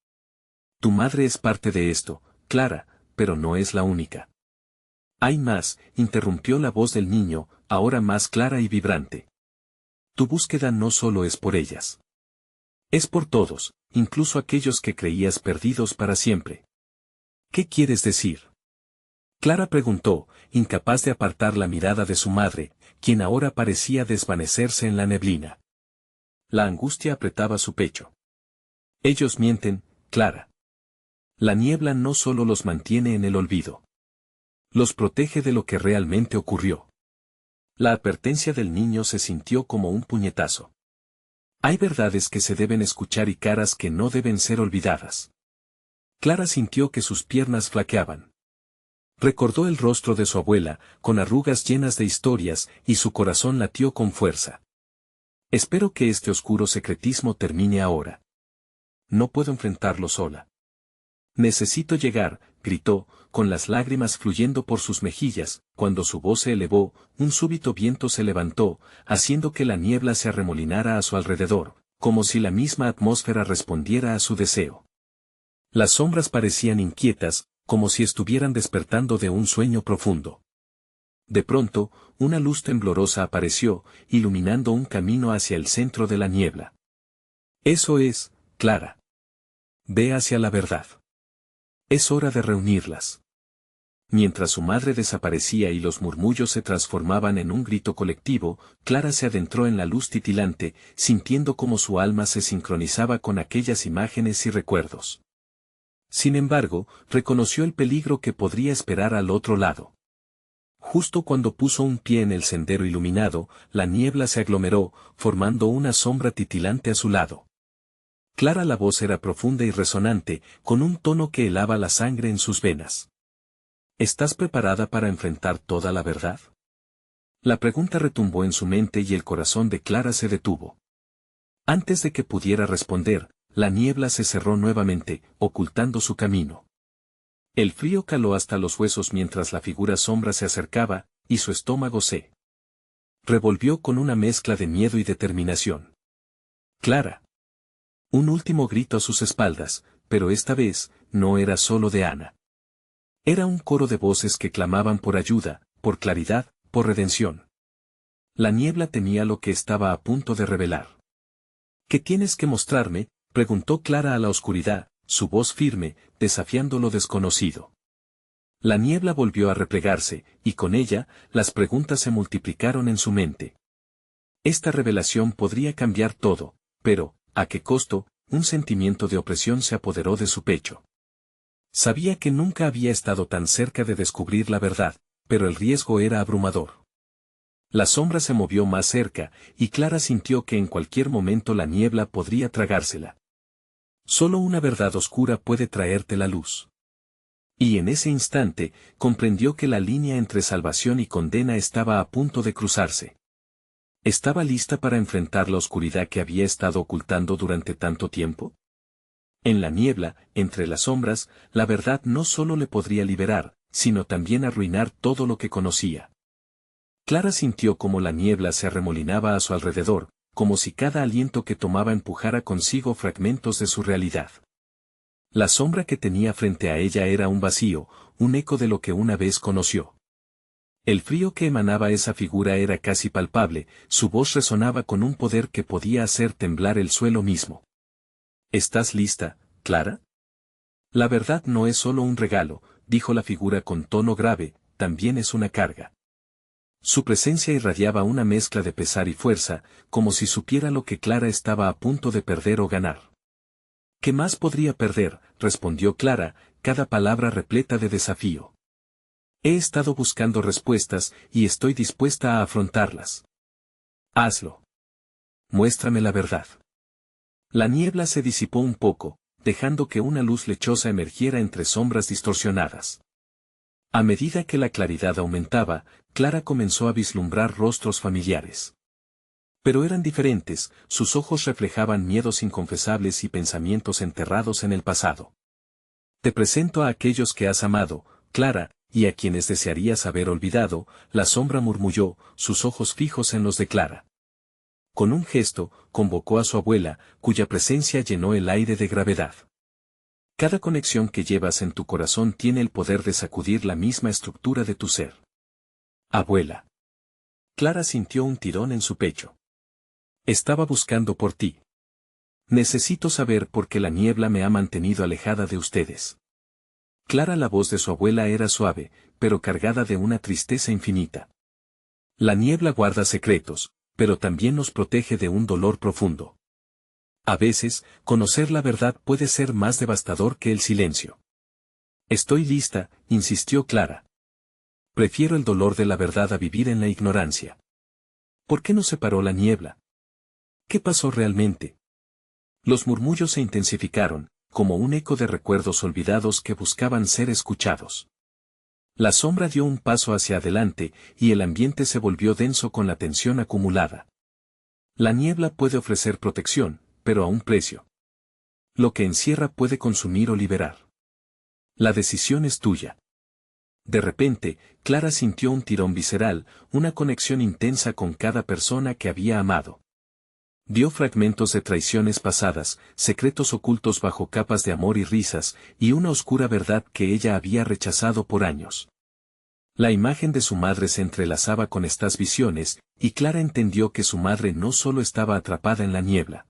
Tu madre es parte de esto, Clara, pero no es la única. Hay más, interrumpió la voz del niño, ahora más clara y vibrante. Tu búsqueda no solo es por ellas. Es por todos, incluso aquellos que creías perdidos para siempre. ¿Qué quieres decir? Clara preguntó, incapaz de apartar la mirada de su madre, quien ahora parecía desvanecerse en la neblina. La angustia apretaba su pecho. Ellos mienten, Clara. La niebla no solo los mantiene en el olvido. Los protege de lo que realmente ocurrió. La advertencia del niño se sintió como un puñetazo. Hay verdades que se deben escuchar y caras que no deben ser olvidadas. Clara sintió que sus piernas flaqueaban. Recordó el rostro de su abuela, con arrugas llenas de historias, y su corazón latió con fuerza. Espero que este oscuro secretismo termine ahora. No puedo enfrentarlo sola. Necesito llegar, gritó, con las lágrimas fluyendo por sus mejillas. Cuando su voz se elevó, un súbito viento se levantó, haciendo que la niebla se arremolinara a su alrededor, como si la misma atmósfera respondiera a su deseo. Las sombras parecían inquietas, como si estuvieran despertando de un sueño profundo. De pronto, una luz temblorosa apareció, iluminando un camino hacia el centro de la niebla. Eso es, Clara. Ve hacia la verdad. Es hora de reunirlas. Mientras su madre desaparecía y los murmullos se transformaban en un grito colectivo, Clara se adentró en la luz titilante, sintiendo cómo su alma se sincronizaba con aquellas imágenes y recuerdos. Sin embargo, reconoció el peligro que podría esperar al otro lado. Justo cuando puso un pie en el sendero iluminado, la niebla se aglomeró, formando una sombra titilante a su lado. Clara, la voz era profunda y resonante, con un tono que helaba la sangre en sus venas. ¿Estás preparada para enfrentar toda la verdad? La pregunta retumbó en su mente y el corazón de Clara se detuvo. Antes de que pudiera responder, la niebla se cerró nuevamente, ocultando su camino. El frío caló hasta los huesos mientras la figura sombra se acercaba, y su estómago se revolvió con una mezcla de miedo y determinación. Clara. Un último grito a sus espaldas, pero esta vez, no era solo de Ana. Era un coro de voces que clamaban por ayuda, por claridad, por redención. La niebla temía lo que estaba a punto de revelar. ¿Qué tienes que mostrarme?, preguntó Clara a la oscuridad, su voz firme, desafiando lo desconocido. La niebla volvió a replegarse, y con ella, las preguntas se multiplicaron en su mente. Esta revelación podría cambiar todo, pero, ¿a qué costo? Un sentimiento de opresión se apoderó de su pecho. Sabía que nunca había estado tan cerca de descubrir la verdad, pero el riesgo era abrumador. La sombra se movió más cerca, y Clara sintió que en cualquier momento la niebla podría tragársela. Solo una verdad oscura puede traerte la luz. Y en ese instante, comprendió que la línea entre salvación y condena estaba a punto de cruzarse. ¿Estaba lista para enfrentar la oscuridad que había estado ocultando durante tanto tiempo? En la niebla, entre las sombras, la verdad no solo le podría liberar, sino también arruinar todo lo que conocía. Clara sintió como la niebla se arremolinaba a su alrededor, como si cada aliento que tomaba empujara consigo fragmentos de su realidad. La sombra que tenía frente a ella era un vacío, un eco de lo que una vez conoció. El frío que emanaba esa figura era casi palpable, su voz resonaba con un poder que podía hacer temblar el suelo mismo. ¿Estás lista, Clara? La verdad no es solo un regalo, dijo la figura con tono grave, también es una carga. Su presencia irradiaba una mezcla de pesar y fuerza, como si supiera lo que Clara estaba a punto de perder o ganar. ¿Qué más podría perder?, respondió Clara, cada palabra repleta de desafío. He estado buscando respuestas y estoy dispuesta a afrontarlas. Hazlo. Muéstrame la verdad. La niebla se disipó un poco, dejando que una luz lechosa emergiera entre sombras distorsionadas. A medida que la claridad aumentaba, Clara comenzó a vislumbrar rostros familiares. Pero eran diferentes, sus ojos reflejaban miedos inconfesables y pensamientos enterrados en el pasado. Te presento a aquellos que has amado, Clara, y a quienes desearías haber olvidado, la sombra murmulló, sus ojos fijos en los de Clara. Con un gesto, convocó a su abuela, cuya presencia llenó el aire de gravedad. Cada conexión que llevas en tu corazón tiene el poder de sacudir la misma estructura de tu ser. Abuela. Clara sintió un tirón en su pecho. Estaba buscando por ti. Necesito saber por qué la niebla me ha mantenido alejada de ustedes. Clara, la voz de su abuela era suave, pero cargada de una tristeza infinita. La niebla guarda secretos, pero también nos protege de un dolor profundo. A veces, conocer la verdad puede ser más devastador que el silencio. Estoy lista, insistió Clara. Prefiero el dolor de la verdad a vivir en la ignorancia. ¿Por qué nos separó la niebla? ¿Qué pasó realmente? Los murmullos se intensificaron, como un eco de recuerdos olvidados que buscaban ser escuchados. La sombra dio un paso hacia adelante, y el ambiente se volvió denso con la tensión acumulada. La niebla puede ofrecer protección, pero a un precio. Lo que encierra puede consumir o liberar. La decisión es tuya. De repente, Clara sintió un tirón visceral, una conexión intensa con cada persona que había amado. Vio fragmentos de traiciones pasadas, secretos ocultos bajo capas de amor y risas, y una oscura verdad que ella había rechazado por años. La imagen de su madre se entrelazaba con estas visiones, y Clara entendió que su madre no solo estaba atrapada en la niebla.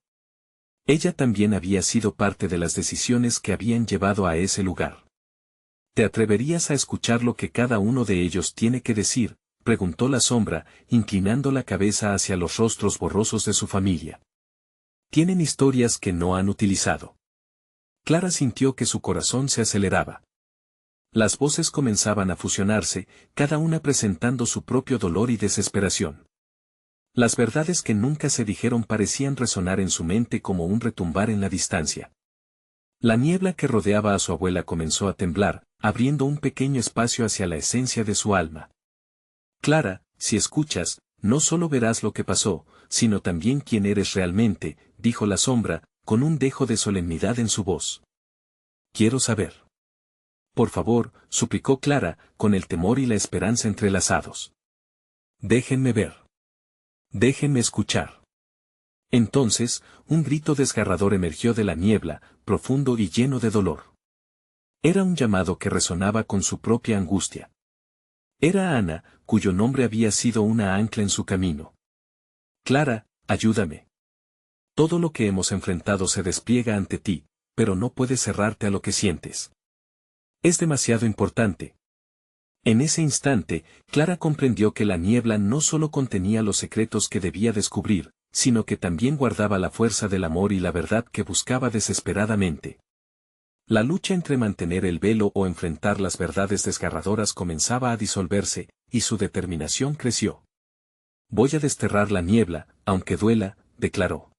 Ella también había sido parte de las decisiones que habían llevado a ese lugar. ¿Te atreverías a escuchar lo que cada uno de ellos tiene que decir?, preguntó la sombra, inclinando la cabeza hacia los rostros borrosos de su familia. Tienen historias que no han utilizado. Clara sintió que su corazón se aceleraba. Las voces comenzaban a fusionarse, cada una presentando su propio dolor y desesperación. Las verdades que nunca se dijeron parecían resonar en su mente como un retumbar en la distancia. La niebla que rodeaba a su abuela comenzó a temblar, abriendo un pequeño espacio hacia la esencia de su alma. Clara, si escuchas, no solo verás lo que pasó, sino también quién eres realmente, dijo la sombra, con un dejo de solemnidad en su voz. Quiero saber. Por favor, suplicó Clara, con el temor y la esperanza entrelazados. Déjenme ver. Déjenme escuchar. Entonces, un grito desgarrador emergió de la niebla, profundo y lleno de dolor. Era un llamado que resonaba con su propia angustia. Era Ana, cuyo nombre había sido una ancla en su camino. Clara, ayúdame. Todo lo que hemos enfrentado se despliega ante ti, pero no puedes cerrarte a lo que sientes. Es demasiado importante. En ese instante, Clara comprendió que la niebla no solo contenía los secretos que debía descubrir, sino que también guardaba la fuerza del amor y la verdad que buscaba desesperadamente. La lucha entre mantener el velo o enfrentar las verdades desgarradoras comenzaba a disolverse, y su determinación creció. Voy a desterrar la niebla, aunque duela, declaró.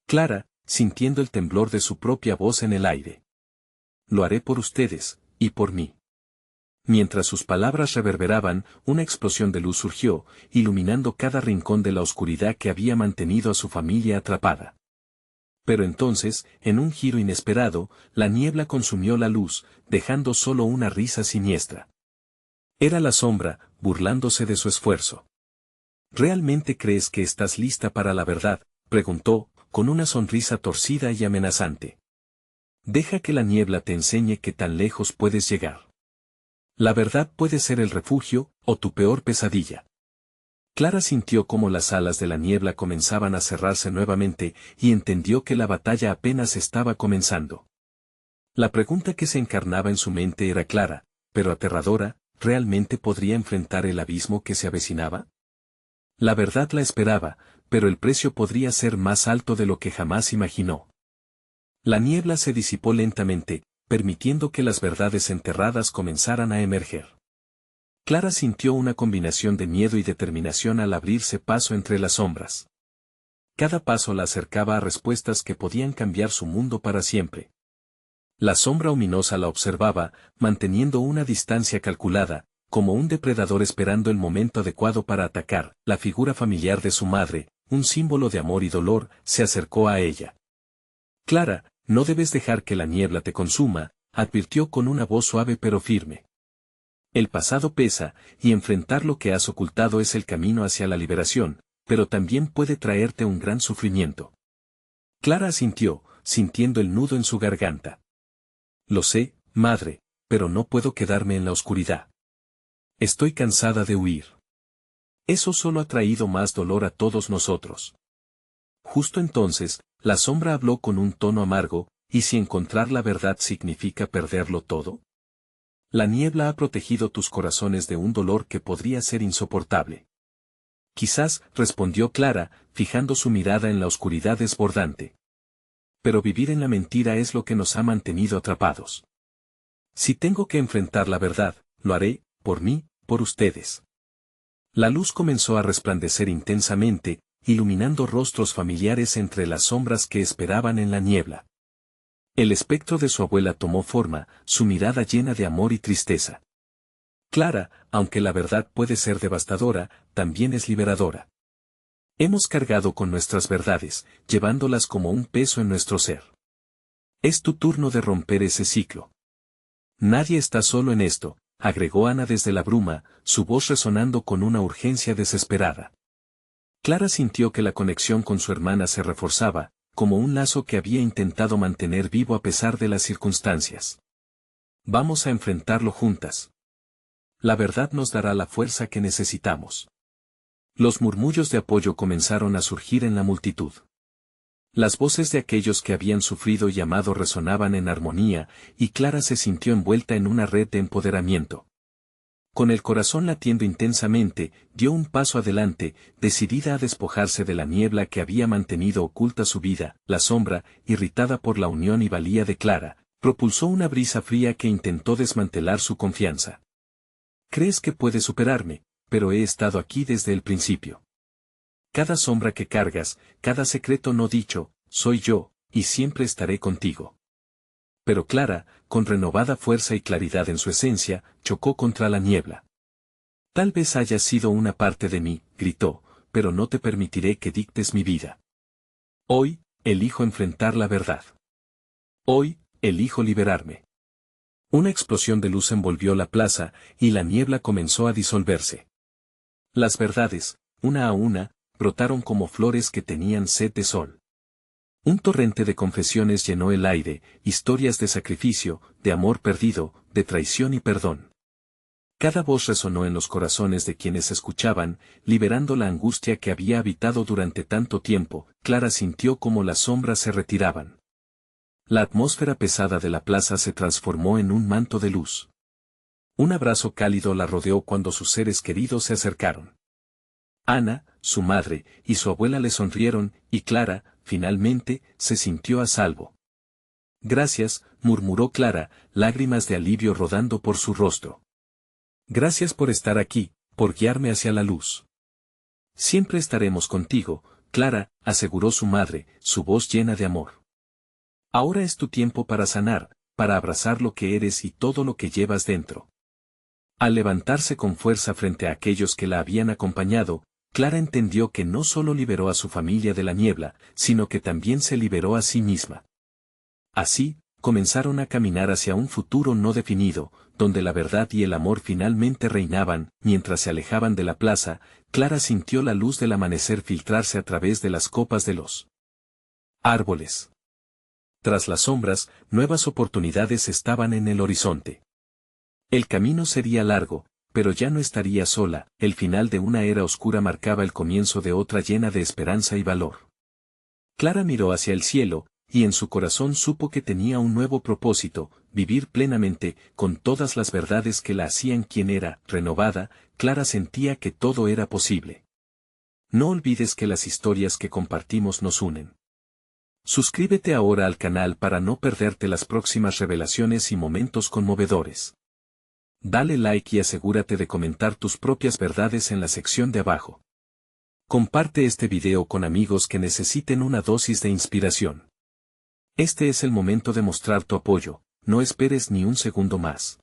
Clara, sintiendo el temblor de su propia voz en el aire. Lo haré por ustedes, y por mí. Mientras sus palabras reverberaban, una explosión de luz surgió, iluminando cada rincón de la oscuridad que había mantenido a su familia atrapada. Pero entonces, en un giro inesperado, la niebla consumió la luz, dejando solo una risa siniestra. Era la sombra, burlándose de su esfuerzo. ¿Realmente crees que estás lista para la verdad?, preguntó, con una sonrisa torcida y amenazante. Deja que la niebla te enseñe qué tan lejos puedes llegar. La verdad puede ser el refugio, o tu peor pesadilla. Clara sintió cómo las alas de la niebla comenzaban a cerrarse nuevamente, y entendió que la batalla apenas estaba comenzando. La pregunta que se encarnaba en su mente era clara, pero aterradora: ¿realmente podría enfrentar el abismo que se avecinaba? La verdad la esperaba, pero el precio podría ser más alto de lo que jamás imaginó. La niebla se disipó lentamente, permitiendo que las verdades enterradas comenzaran a emerger. Clara sintió una combinación de miedo y determinación al abrirse paso entre las sombras. Cada paso la acercaba a respuestas que podían cambiar su mundo para siempre. La sombra ominosa la observaba, manteniendo una distancia calculada, como un depredador esperando el momento adecuado para atacar. La figura familiar de su madre, un símbolo de amor y dolor, se acercó a ella. Clara, no debes dejar que la niebla te consuma, advirtió con una voz suave pero firme. El pasado pesa, y enfrentar lo que has ocultado es el camino hacia la liberación, pero también puede traerte un gran sufrimiento. Clara asintió, sintiendo el nudo en su garganta. Lo sé, madre, pero no puedo quedarme en la oscuridad. Estoy cansada de huir. Eso solo ha traído más dolor a todos nosotros. Justo entonces, la sombra habló con un tono amargo, ¿y si encontrar la verdad significa perderlo todo? La niebla ha protegido tus corazones de un dolor que podría ser insoportable. Quizás, respondió Clara, fijando su mirada en la oscuridad desbordante. Pero vivir en la mentira es lo que nos ha mantenido atrapados. Si tengo que enfrentar la verdad, lo haré, por mí, por ustedes. La luz comenzó a resplandecer intensamente, iluminando rostros familiares entre las sombras que esperaban en la niebla. El espectro de su abuela tomó forma, su mirada llena de amor y tristeza. Clara, aunque la verdad puede ser devastadora, también es liberadora. Hemos cargado con nuestras verdades, llevándolas como un peso en nuestro ser. Es tu turno de romper ese ciclo. Nadie está solo en esto, agregó Ana desde la bruma, su voz resonando con una urgencia desesperada. Clara sintió que la conexión con su hermana se reforzaba, como un lazo que había intentado mantener vivo a pesar de las circunstancias. Vamos a enfrentarlo juntas. La verdad nos dará la fuerza que necesitamos. Los murmullos de apoyo comenzaron a surgir en la multitud. Las voces de aquellos que habían sufrido y amado resonaban en armonía, y Clara se sintió envuelta en una red de empoderamiento. Con el corazón latiendo intensamente, dio un paso adelante, decidida a despojarse de la niebla que había mantenido oculta su vida. La sombra, irritada por la unión y valía de Clara, propulsó una brisa fría que intentó desmantelar su confianza. Crees que puedes superarme, pero he estado aquí desde el principio. Cada sombra que cargas, cada secreto no dicho, soy yo, y siempre estaré contigo. Pero Clara, con renovada fuerza y claridad en su esencia, chocó contra la niebla. Tal vez hayas sido una parte de mí, gritó, pero no te permitiré que dictes mi vida. Hoy, elijo enfrentar la verdad. Hoy, elijo liberarme. Una explosión de luz envolvió la plaza, y la niebla comenzó a disolverse. Las verdades, una a una, brotaron como flores que tenían sed de sol. Un torrente de confesiones llenó el aire, historias de sacrificio, de amor perdido, de traición y perdón. Cada voz resonó en los corazones de quienes escuchaban, liberando la angustia que había habitado durante tanto tiempo. Clara sintió como las sombras se retiraban. La atmósfera pesada de la plaza se transformó en un manto de luz. Un abrazo cálido la rodeó cuando sus seres queridos se acercaron. Ana, su madre, y su abuela le sonrieron, y Clara, finalmente, se sintió a salvo. Gracias, murmuró Clara, lágrimas de alivio rodando por su rostro. Gracias por estar aquí, por guiarme hacia la luz. Siempre estaremos contigo, Clara, aseguró su madre, su voz llena de amor. Ahora es tu tiempo para sanar, para abrazar lo que eres y todo lo que llevas dentro. Al levantarse con fuerza frente a aquellos que la habían acompañado, Clara entendió que no solo liberó a su familia de la niebla, sino que también se liberó a sí misma. Así, comenzaron a caminar hacia un futuro no definido, donde la verdad y el amor finalmente reinaban. Mientras se alejaban de la plaza, Clara sintió la luz del amanecer filtrarse a través de las copas de los árboles. Tras las sombras, nuevas oportunidades estaban en el horizonte. El camino sería largo, pero ya no estaría sola. El final de una era oscura marcaba el comienzo de otra llena de esperanza y valor. Clara miró hacia el cielo, y en su corazón supo que tenía un nuevo propósito, vivir plenamente, con todas las verdades que la hacían quien era. Renovada, Clara sentía que todo era posible. No olvides que las historias que compartimos nos unen. Suscríbete ahora al canal para no perderte las próximas revelaciones y momentos conmovedores. Dale like y asegúrate de comentar tus propias verdades en la sección de abajo. Comparte este video con amigos que necesiten una dosis de inspiración. Este es el momento de mostrar tu apoyo, no esperes ni un segundo más.